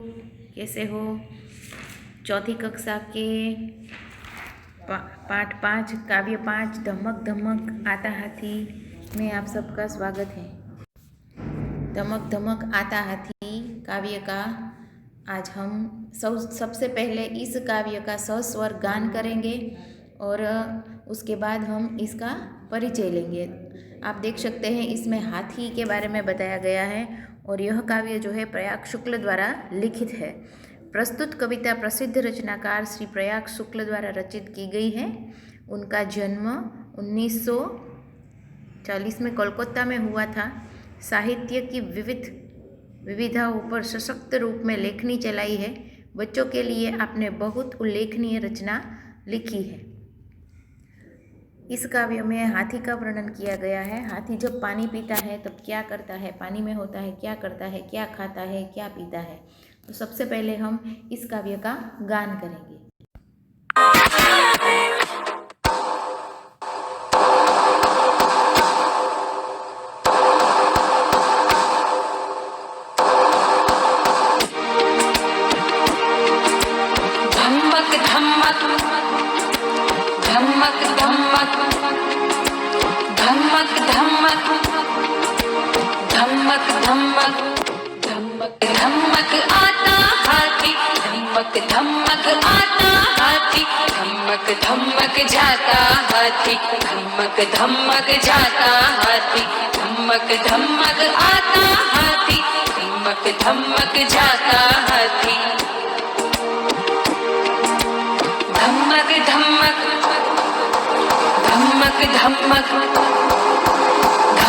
कैसे हो? चौथी कक्षा के पाठ 5 काव्य 5 धमक धमक आता हाथी में आप सबका स्वागत है। धमक धमक आता हाथी काव्य का आज हम सबसे पहले इस काव्य का सस्वर गान करेंगे और उसके बाद हम इसका परिचय लेंगे। आप देख सकते हैं इसमें हाथी के बारे में बताया गया है और यह काव्य जो है प्रयाग शुक्ल द्वारा लिखित है। प्रस्तुत कविता प्रसिद्ध रचनाकार श्री प्रयाग शुक्ल द्वारा रचित की गई है। उनका जन्म 1940 में कोलकाता में हुआ था। साहित्य की विविधाओं पर सशक्त रूप में लेखनी चलाई है। बच्चों के लिए आपने बहुत उल्लेखनीय रचना लिखी है। इस काव्य में हाथी का वर्णन किया गया है। हाथी जब पानी पीता है तब क्या करता है, पानी में होता है, क्या करता है, क्या खाता है, क्या पीता है। तो सबसे पहले हम इस काव्य का गान करेंगे। धमक धमक धमक धमक धमक धमक धमक धमक धमक धमक आता हाथी, धमक धमक आता हाथी, धमक धमक जाता हाथी, धमक धमक जाता हाथी, धमक धमक आता हाथी, धमक धमक जाता हाथी। धमक धमक धमक धमक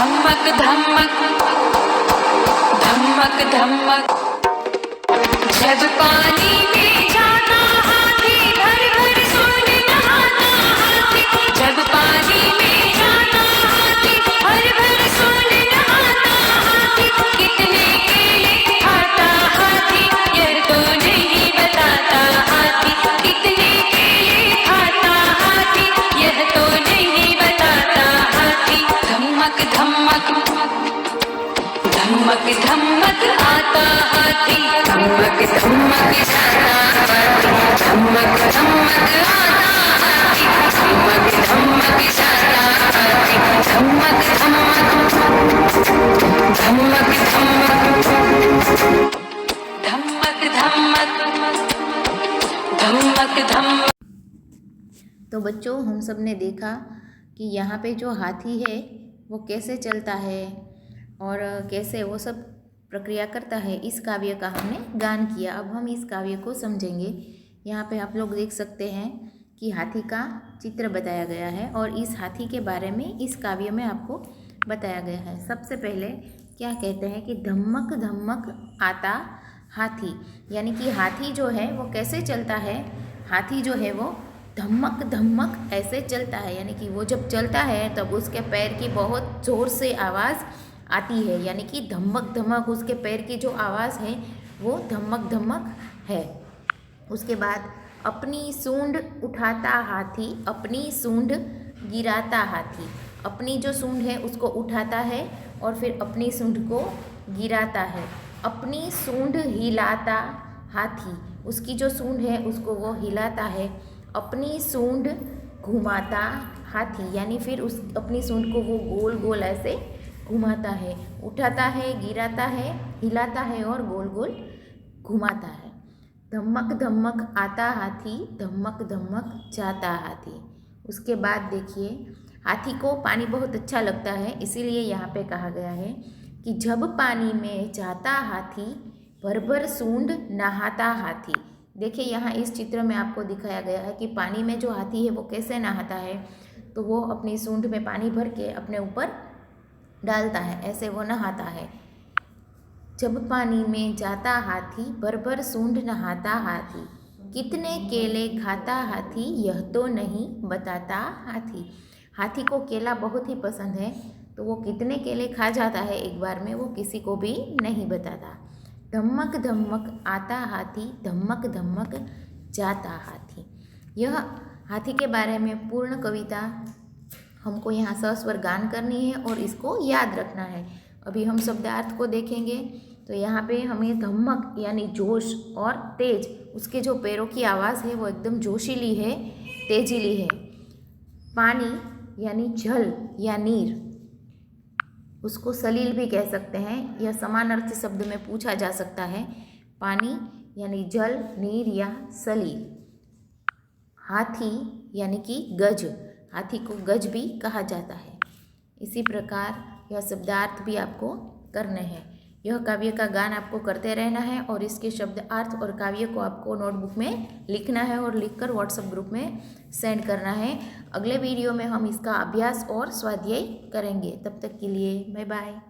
धमक धमक धमक धमक जब पानी में जाता हाथी, भर भर सूंड नहाता हाथी, जब पानी में जाता हाथी, भर भर सूंड नहाता हाथी, कितने केले खाता हाथी, यह तो नहीं बताता हाथी, कितने केले खाता हाथी, यह तो नहीं बताता हाथी। धमक धमक धमक धमक आता हाथी, धमक धमक जाता हाथी, धमक धमक आता हाथी, धमक धमक जाता हाथी, धमक धमक धमक धमक धमक धमक धमक। तो बच्चों, हम सब ने देखा कि यहाँ पे जो हाथी है वो कैसे चलता है और कैसे वो सब प्रक्रिया करता है। इस काव्य का हमने गान किया। अब हम इस काव्य को समझेंगे। यहाँ पे आप लोग देख सकते हैं कि हाथी का चित्र बताया गया है और इस हाथी के बारे में इस काव्य में आपको बताया गया है। सबसे पहले क्या कहते हैं कि धमक धमक आता हाथी, यानी कि हाथी जो है वो कैसे चलता है। हाथी जो है वो धमक धमक ऐसे चलता है, यानी कि वो जब चलता है तब उसके पैर की बहुत ज़ोर से आवाज़ आती है, यानी कि धमक धमक उसके पैर की जो आवाज़ है वो धमक धमक है। उसके बाद अपनी सूंड उठाता हाथी, अपनी सूंड गिराता हाथी। अपनी जो सूंड है उसको उठाता है और फिर अपनी सूंड को गिराता है। अपनी सूंड हिलाता हाथी, उसकी जो सूंड है उसको वो हिलाता है। अपनी सूंड घुमाता हाथी, यानी फिर उस अपनी सूंड को वो गोल गोल ऐसे घुमाता है, उठाता है, गिराता है, हिलाता है और गोल गोल घुमाता है। धमक धमक आता हाथी, धमक धमक जाता हाथी। उसके बाद देखिए, हाथी को पानी बहुत अच्छा लगता है, इसीलिए यहाँ पे कहा गया है कि जब पानी में जाता हाथी, भर भर सूंड नहाता हाथी। देखिए यहाँ इस चित्र में आपको दिखाया गया है कि पानी में जो हाथी है वो कैसे नहाता है। तो वो अपनी सूंड में पानी भर के अपने ऊपर डालता है, ऐसे वो नहाता है। जब पानी में जाता हाथी, भर भर सूंड नहाता हाथी, कितने केले खाता हाथी, यह तो नहीं बताता हाथी। हाथी को केला बहुत ही पसंद है, तो वो कितने केले खा जाता है एक बार में, वो किसी को भी नहीं बताता। धमक धमक आता हाथी, धमक धमक जाता हाथी। यह हाथी के बारे में पूर्ण कविता हमको यहाँ सस्वर गान करनी है और इसको याद रखना है। अभी हम शब्दार्थ को देखेंगे तो यहाँ पे हमें धमक यानी जोश और तेज, उसके जो पैरों की आवाज़ है वो एकदम जोशीली है, तेजीली है। पानी यानी जल या नीर, उसको सलील भी कह सकते हैं, यह समानार्थी शब्द में पूछा जा सकता है। पानी यानी जल, नीर या सलील। हाथी यानी कि गज, हाथी को गज भी कहा जाता है। इसी प्रकार यह शब्दार्थ भी आपको करने हैं। यह काव्य का गान आपको करते रहना है और इसके शब्द अर्थ और काव्य को आपको नोटबुक में लिखना है और लिखकर व्हाट्सएप ग्रुप में सेंड करना है। अगले वीडियो में हम इसका अभ्यास और स्वाध्याय करेंगे। तब तक के लिए बाय बाय।